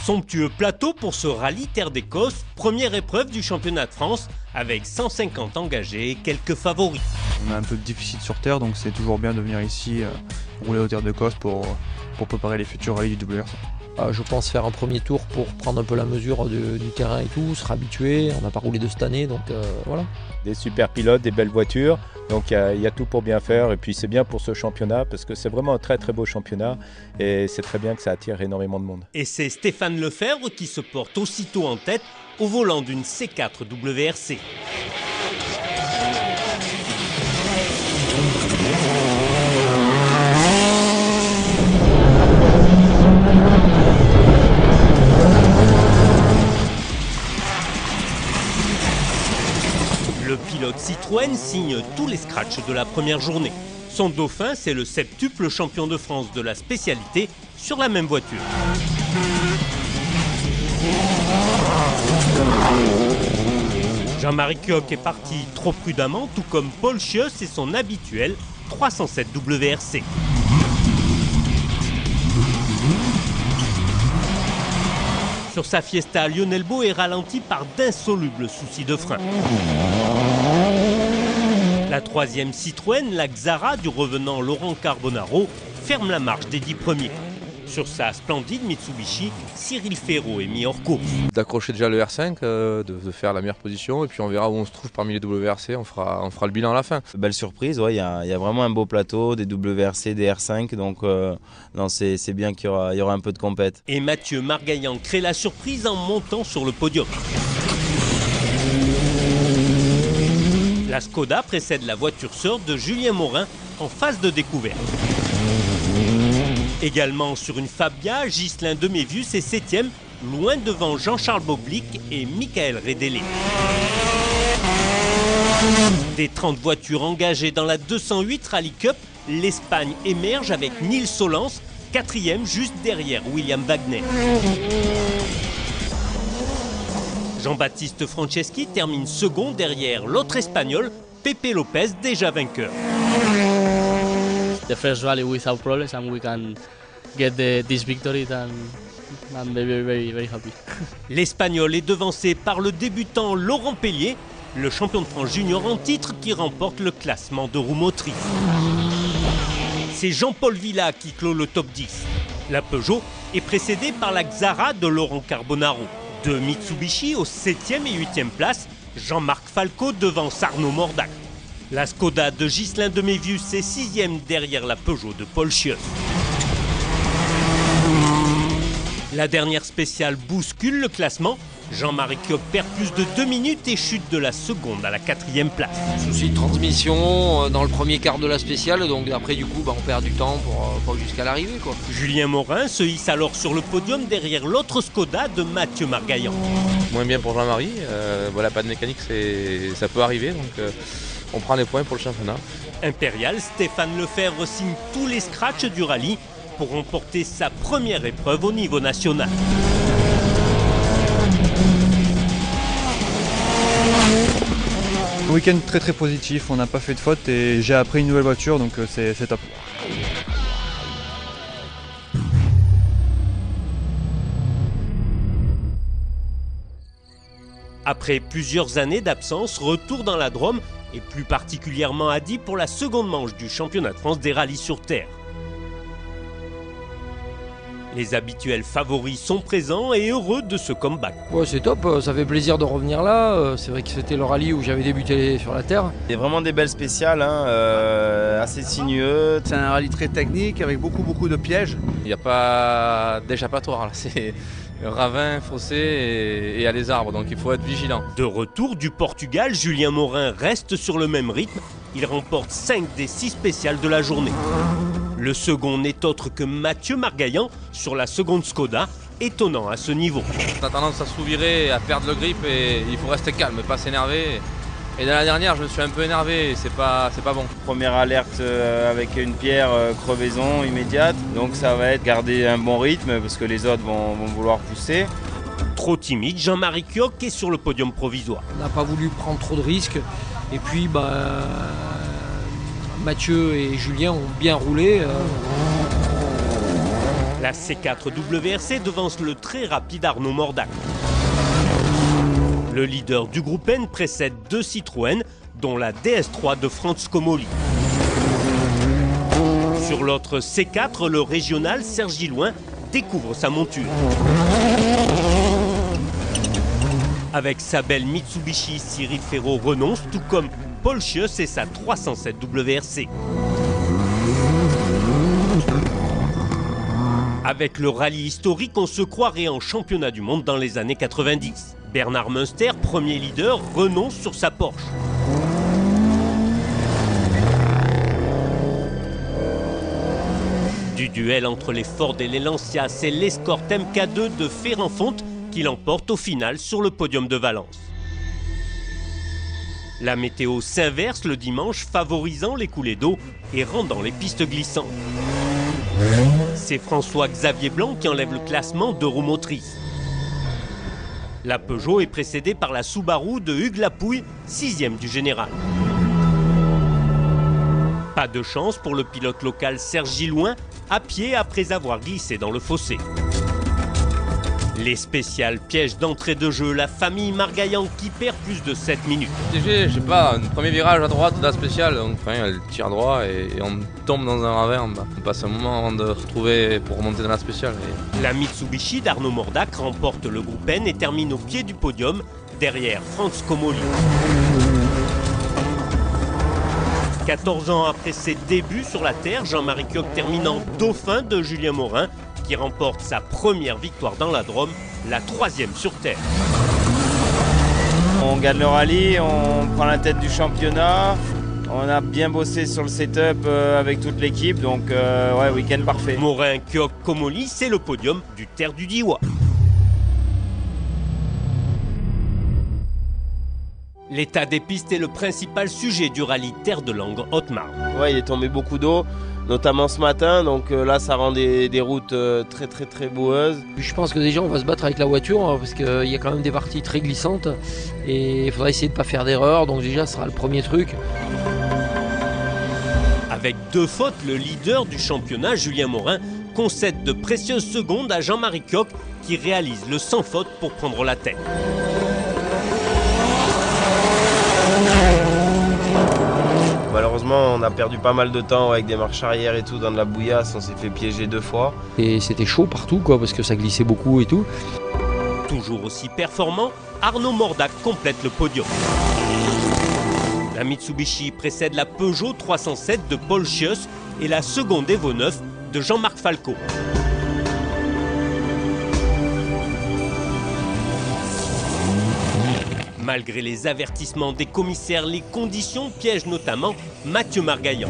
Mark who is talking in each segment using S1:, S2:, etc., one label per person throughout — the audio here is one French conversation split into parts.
S1: Somptueux plateau pour ce rallye Terre d'Écosse, première épreuve du championnat de France avec 150 engagés et quelques favoris.
S2: On a un peu de déficit sur terre, donc c'est toujours bien de venir ici rouler aux Terres d'Écosse pour préparer les futurs rallyes du WRC.
S3: Je pense faire un premier tour pour prendre un peu la mesure du terrain et tout, se réhabituer. On n'a pas roulé de cette année, donc voilà.
S4: Des super pilotes, des belles voitures, donc il y a tout pour bien faire. Et puis c'est bien pour ce championnat parce que c'est vraiment un très très beau championnat et c'est très bien que ça attire énormément de monde.
S1: Et c'est Stéphane Lefebvre qui se porte aussitôt en tête au volant d'une C4 WRC. Le pilote Citroën signe tous les scratchs de la première journée. Son dauphin, c'est le septuple champion de France de la spécialité sur la même voiture. Jean-Marie Coq est parti trop prudemment, tout comme Paul Schieuss et son habituel 307 WRC. Sur sa Fiesta, Lionel Beau est ralenti par d'insolubles soucis de frein. La troisième Citroën, la Xara du revenant Laurent Carbonaro, ferme la marche des 10 premiers. Sur sa splendide Mitsubishi, Cyril Ferraud est mis hors course.
S5: D'accrocher déjà le R5, de faire la meilleure position et puis on verra où on se trouve parmi les WRC, on fera le bilan à la fin.
S6: Belle surprise, ouais, il y a vraiment un beau plateau, des WRC, des R5, donc c'est bien qu'il y aura un peu de compète.
S1: Et Mathieu Margaillan crée la surprise en montant sur le podium. La Skoda précède la voiture sœur de Julien Morin en phase de découverte. Également sur une Fabia, Ghislain Demévius est 7e, loin devant Jean-Charles Boblic et Michael Redélé. Des 30 voitures engagées dans la 208 Rally Cup, l'Espagne émerge avec Nils Solans, 4e juste derrière William Wagner. Jean-Baptiste Franceschi termine second derrière l'autre Espagnol, Pepe Lopez, déjà vainqueur.
S7: The first rally without problems and we can get this victory, and I'm very happy.
S1: L'Espagnol est devancé par le débutant Laurent Pellier, le champion de France junior en titre qui remporte le classement de roues motrices. C'est Jean-Paul Villa qui clôt le top 10. La Peugeot est précédée par la Xara de Laurent Carbonaro. De Mitsubishi aux 7e et 8e places, Jean-Marc Falco devance Arnaud Mordac. La Skoda de Ghislain Demévius est 6e derrière la Peugeot de Paul Schieuss. La dernière spéciale bouscule le classement. Jean-Marie Coq perd plus de 2 minutes et chute de la seconde à la 4e place.
S3: Souci de transmission dans le premier quart de la spéciale, donc après du coup on perd du temps pour jusqu'à l'arrivée, quoi.
S1: Julien Morin se hisse alors sur le podium derrière l'autre Skoda de Mathieu Margaillan.
S5: Moins bien pour Jean-Marie, voilà, pas de mécanique, ça peut arriver, donc on prend les points pour le championnat.
S1: Impérial, Stéphane Lefebvre signe tous les scratchs du rallye pour remporter sa première épreuve au niveau national.
S2: Week-end très très positif, on n'a pas fait de faute et j'ai appris une nouvelle voiture, donc c'est top.
S1: Après plusieurs années d'absence, retour dans la Drôme et plus particulièrement à Die pour la seconde manche du championnat de France des rallyes sur terre. Les habituels favoris sont présents et heureux de ce comeback.
S3: Ouais, c'est top, ça fait plaisir de revenir là. C'est vrai que c'était le rallye où j'avais débuté sur la terre.
S6: Il y a vraiment des belles spéciales, assez sinueux.
S8: C'est un rallye très technique avec beaucoup de pièges.
S5: Il n'y a pas d'échappatoire, là, c'est ravin, fossé et à les arbres, donc il faut être vigilant.
S1: De retour du Portugal, Julien Morin reste sur le même rythme. Il remporte 5 des 6 spéciales de la journée. Le second n'est autre que Mathieu Margaillan sur la seconde Skoda, étonnant à ce niveau.
S5: On a tendance à s'ouvirer, à perdre le grip et il faut rester calme, pas s'énerver. Et dans la dernière, je me suis un peu énervé et c'est pas bon.
S6: Première alerte avec une pierre, crevaison immédiate, donc ça va être garder un bon rythme parce que les autres vont vouloir pousser.
S1: Trop timide, Jean-Marie Coq est sur le podium provisoire.
S3: On n'a pas voulu prendre trop de risques et puis Mathieu et Julien ont bien roulé.
S1: La C4 WRC devance le très rapide Arnaud Mordac. Le leader du groupe N précède 2 Citroën, dont la DS3 de Franz Comoli. Sur l'autre C4, le régional Serge Gilloin découvre sa monture. Avec sa belle Mitsubishi, Cyril Ferraud renonce, tout comme Paul Schieuss et sa 307 WRC. Avec le rallye historique, on se croirait en championnat du monde dans les années 90. Bernard Münster, premier leader, renonce sur sa Porsche. Du duel entre les Ford et les Lancia, c'est l'Escort MK2 de Ferrand-Fonte qui l'emporte au final sur le podium de Valence. La météo s'inverse le dimanche, favorisant les coulées d'eau et rendant les pistes glissantes. C'est François-Xavier Blanc qui enlève le classement de roues motrices. La Peugeot est précédée par la Subaru de Hugues Lapouille, 6e du général. Pas de chance pour le pilote local Serge Gilloin, à pied après avoir glissé dans le fossé. Les spéciales pièges d'entrée de jeu, la famille Margaillan qui perd plus de 7 minutes.
S5: Je sais pas, un premier virage à droite de la spéciale, donc elle tire droit et on tombe dans un ravin. On passe un moment avant de retrouver pour remonter dans la spéciale.
S1: La Mitsubishi d'Arnaud Mordac remporte le groupe N et termine au pied du podium, derrière Franz Comoli. 14 ans après ses débuts sur la terre, Jean-Marie Coq termine en dauphin de Julien Morin, qui remporte sa première victoire dans la Drôme, la 3e sur terre.
S6: On gagne le rallye, on prend la tête du championnat, on a bien bossé sur le setup avec toute l'équipe, donc ouais, week-end parfait.
S1: Morin, Coq, Comoli, c'est le podium du Terre du Diois. L'état des pistes est le principal sujet du rallye Terre de Langres Haute-Marne.
S9: Ouais, il est tombé beaucoup d'eau, notamment ce matin, donc là ça rend des routes très boueuses.
S3: Je pense que déjà on va se battre avec la voiture parce qu'il y a quand même des parties très glissantes et il faudra essayer de ne pas faire d'erreur, donc déjà ce sera le premier truc.
S1: Avec 2 fautes, le leader du championnat, Julien Morin, concède de précieuses secondes à Jean-Marie Coq qui réalise le sans faute pour prendre la tête.
S9: Malheureusement, on a perdu pas mal de temps avec des marches arrière et tout dans de la bouillasse, on s'est fait piéger 2 fois.
S3: Et c'était chaud partout quoi, parce que ça glissait beaucoup et tout.
S1: Toujours aussi performant, Arnaud Mordac complète le podium. La Mitsubishi précède la Peugeot 307 de Paul Schieuss et la seconde Evo 9 de Jean-Marc Falco. Malgré les avertissements des commissaires, les conditions piègent notamment Mathieu Margaillan.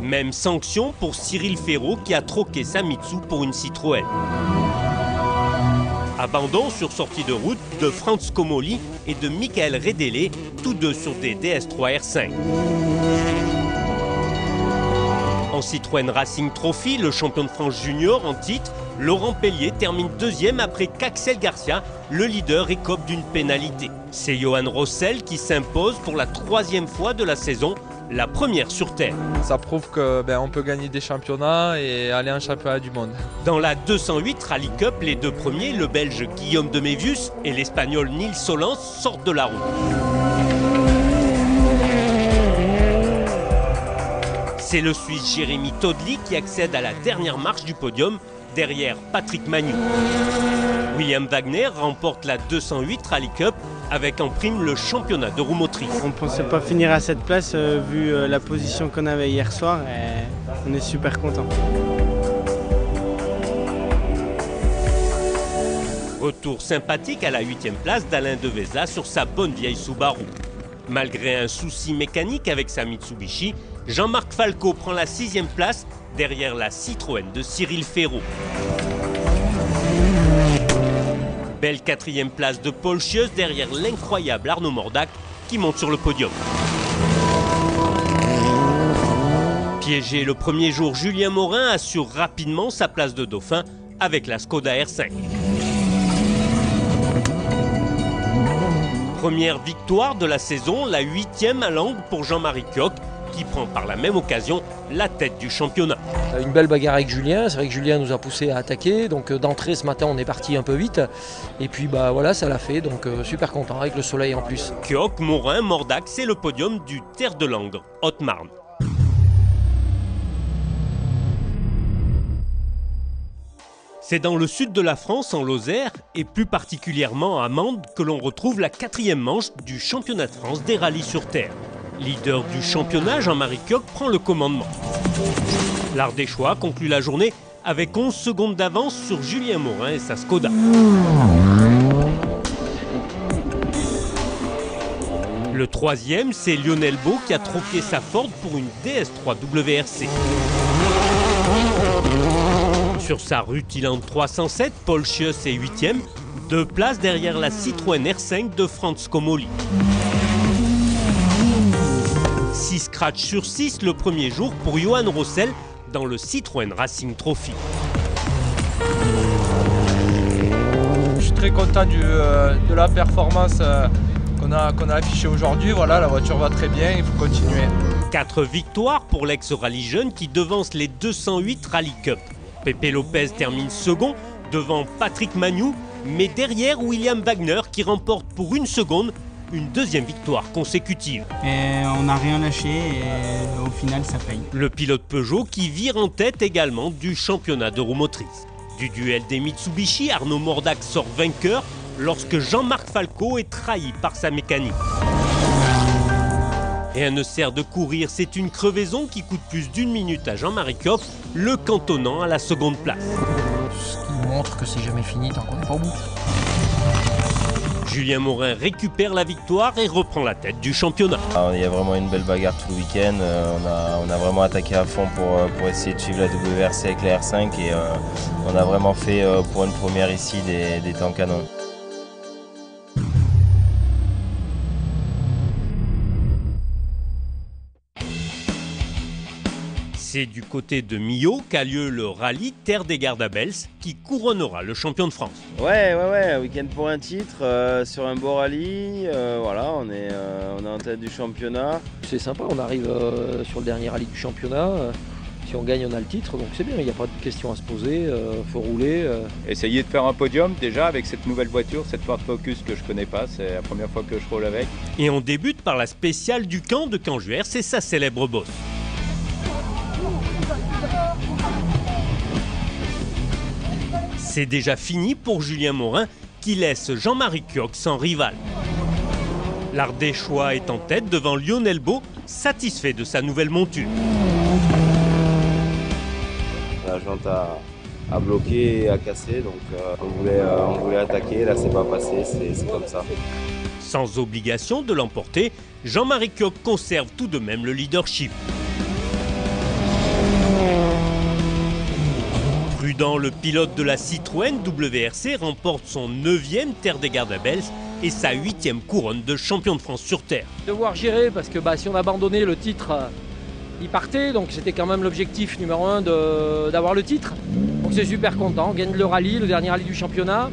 S1: Même sanction pour Cyril Ferraud qui a troqué sa Mitsu pour une Citroën. Abandon sur sortie de route de Franz Comoli et de Michael Redele, tous deux sur des DS3 R5. En Citroën Racing Trophy, le champion de France junior en titre, Laurent Pellier termine 2e après qu'Axel Garcia, le leader, écope d'une pénalité. C'est Johan Rossel qui s'impose pour la 3e fois de la saison, la première sur terre.
S10: Ça prouve qu'on peut gagner des championnats et aller en championnat du monde.
S1: Dans la 208 Rally Cup, les 2 premiers, le Belge Guillaume de Mévius et l'Espagnol Nils Solans, sortent de la route. C'est le Suisse Jérémy Todli qui accède à la dernière marche du podium, derrière Patrick Magnou. William Wagner remporte la 208 Rally Cup avec en prime le championnat de roue motrice.
S11: On ne pensait pas finir à cette place vu la position qu'on avait hier soir et on est super content.
S1: Retour sympathique à la 8e place d'Alain Devesa sur sa bonne vieille Subaru. Malgré un souci mécanique avec sa Mitsubishi, Jean-Marc Falco prend la 6e place derrière la Citroën de Cyril Ferraud. Belle 4e place de Paul Schieuss derrière l'incroyable Arnaud Mordac qui monte sur le podium. Piégé le premier jour, Julien Morin assure rapidement sa place de dauphin avec la Skoda R5. Première victoire de la saison, la 8e à Langres pour Jean-Marie Coq, qui prend par la même occasion la tête du championnat.
S3: Une belle bagarre avec Julien, c'est vrai que Julien nous a poussé à attaquer, donc d'entrée ce matin on est parti un peu vite, et puis bah voilà, ça l'a fait, donc super content avec le soleil en plus.
S1: Kuok, Morin, Mordac, c'est le podium du Terre de Langres, Haute-Marne. C'est dans le sud de la France, en Lozère, et plus particulièrement à Mende, que l'on retrouve la 4e manche du championnat de France des rallyes sur terre. Leader du championnat, Jean-Marie Kuok prend le commandement. L'Ardéchois conclut la journée avec 11 secondes d'avance sur Julien Morin et sa Skoda. Le 3e, c'est Lionel Beau qui a troqué sa Ford pour une DS3 WRC. Sur sa Rutiland 307, Paul Schieuss est 8e, 2 places derrière la Citroën R5 de Franz Comoli. 6 scratchs sur 6 le premier jour pour Johan Rossel dans le Citroën Racing Trophy.
S10: Je suis très content de la performance qu'on a affichée aujourd'hui. Voilà, la voiture va très bien, il faut continuer.
S1: 4 victoires pour l'ex-rallye jeune qui devance les 208 Rally Cup. Pepe Lopez termine second devant Patrick Magnou, mais derrière William Wagner qui remporte pour une seconde une 2e victoire consécutive.
S11: Et on n'a rien lâché et au final ça paye.
S1: Le pilote Peugeot qui vire en tête également du championnat de roue motrice. Du duel des Mitsubishi, Arnaud Mordac sort vainqueur lorsque Jean-Marc Falco est trahi par sa mécanique. Rien ne sert de courir, c'est une crevaison qui coûte plus d'1 minute à Jean-Marie Kuok, le cantonnant à la seconde place.
S3: Ce qui montre que c'est jamais fini tant qu'on n'est pas au bout.
S1: Julien Morin récupère la victoire et reprend la tête du championnat.
S9: Il y a vraiment une belle bagarre tout le week-end. On a vraiment attaqué à fond pour essayer de suivre la WRC avec la R5 et on a vraiment fait pour une première ici des temps canons.
S1: C'est du côté de Millau qu'a lieu le rallye Terre des Gardabels qui couronnera le champion de France.
S6: Ouais, week-end pour un titre sur un beau rallye. Voilà, on est en tête du championnat.
S3: C'est sympa, on arrive sur le dernier rallye du championnat. Si on gagne, on a le titre, donc c'est bien, il n'y a pas de question à se poser, faut rouler.
S4: Essayer de faire un podium déjà avec cette nouvelle voiture, cette Ford Focus que je connais pas, c'est la première fois que je roule avec.
S1: Et on débute par la spéciale du camp de Canjuer, c'est sa célèbre bosse. C'est déjà fini pour Julien Morin qui laisse Jean-Marie Kuok sans rival. L'Ardéchois est en tête devant Lionel Beau, satisfait de sa nouvelle monture.
S9: La jante a bloqué et a cassé, donc on voulait attaquer, là c'est pas passé, c'est comme ça.
S1: Sans obligation de l'emporter, Jean-Marie Kuok conserve tout de même le leadership. Prudent, le pilote de la Citroën WRC remporte son 9e Terre des Gardabels et sa 8e couronne de champion de France sur terre.
S3: Devoir gérer parce que si on abandonnait le titre, il partait, donc c'était quand même l'objectif numéro 1 d'avoir le titre. Donc c'est super content, on gagne le rallye, le dernier rallye du championnat,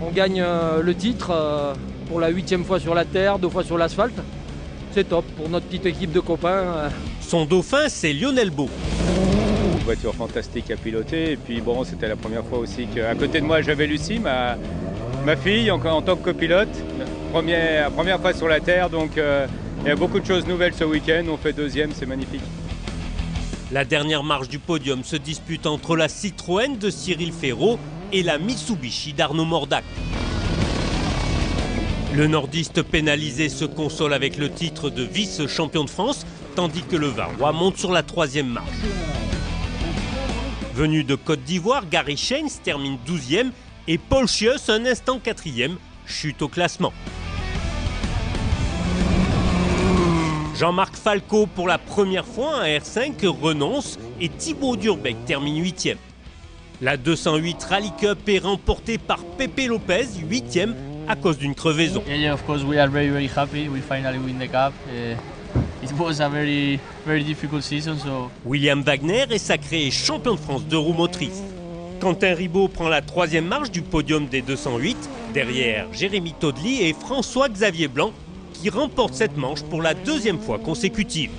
S3: on gagne le titre pour la 8e fois sur la terre, 2 fois sur l'asphalte. C'est top pour notre petite équipe de copains.
S1: Son dauphin, c'est Lionel Beau.
S4: Une voiture fantastique à piloter et puis bon, c'était la première fois aussi qu'à côté de moi j'avais Lucie, ma fille en tant que copilote. Première fois sur la terre, donc il y a beaucoup de choses nouvelles ce week-end, on fait 2e, c'est magnifique.
S1: La dernière marche du podium se dispute entre la Citroën de Cyril Ferraud et la Mitsubishi d'Arnaud Mordac. Le nordiste pénalisé se console avec le titre de vice-champion de France, tandis que le Varois monte sur la 3e marche. Venu de Côte d'Ivoire, Gary Shanes termine 12e et Paul Schieuss, un instant 4e, chute au classement. Jean-Marc Falco, pour la première fois, un R5 renonce et Thibaut Durbeck termine 8e. La 208 Rally Cup est remportée par Pepe Lopez, 8e, à cause d'une crevaison.
S7: Yeah, of course we are very happy. We finally win the cup. It was a very difficult season. So.
S1: William Wagner est sacré champion de France de roue motrice. Quentin Ribaud prend la 3e marche du podium des 208, derrière Jérémy Todely et François-Xavier Blanc, qui remporte cette manche pour la 2e fois consécutive.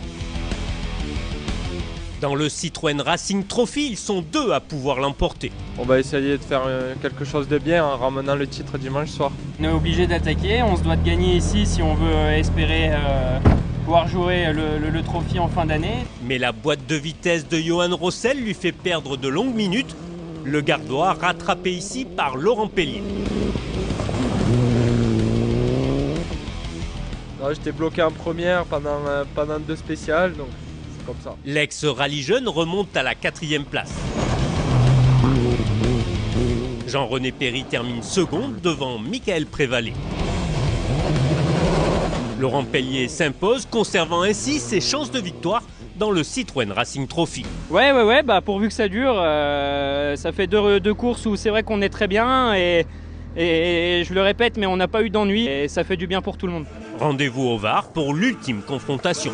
S1: Dans le Citroën Racing Trophy, ils sont 2 à pouvoir l'emporter.
S10: On va essayer de faire quelque chose de bien en ramenant le titre dimanche soir.
S12: On est obligé d'attaquer, on se doit de gagner ici si on veut espérer pouvoir jouer le trophée en fin d'année.
S1: Mais la boîte de vitesse de Johan Rossel lui fait perdre de longues minutes. Le Gardois rattrapé ici par Laurent Pellier.
S10: J'étais bloqué en première pendant 2 spéciales, donc c'est comme ça.
S1: L'ex-rallye jeune remonte à la 4e place. Jean-René Perry termine second devant Michael Prévalet. Laurent Pellier s'impose, conservant ainsi ses chances de victoire dans le Citroën Racing Trophy.
S12: Ouais, bah pourvu que ça dure, ça fait deux courses où c'est vrai qu'on est très bien et je le répète, mais on n'a pas eu d'ennui et ça fait du bien pour tout le monde.
S1: Rendez-vous au Var pour l'ultime confrontation.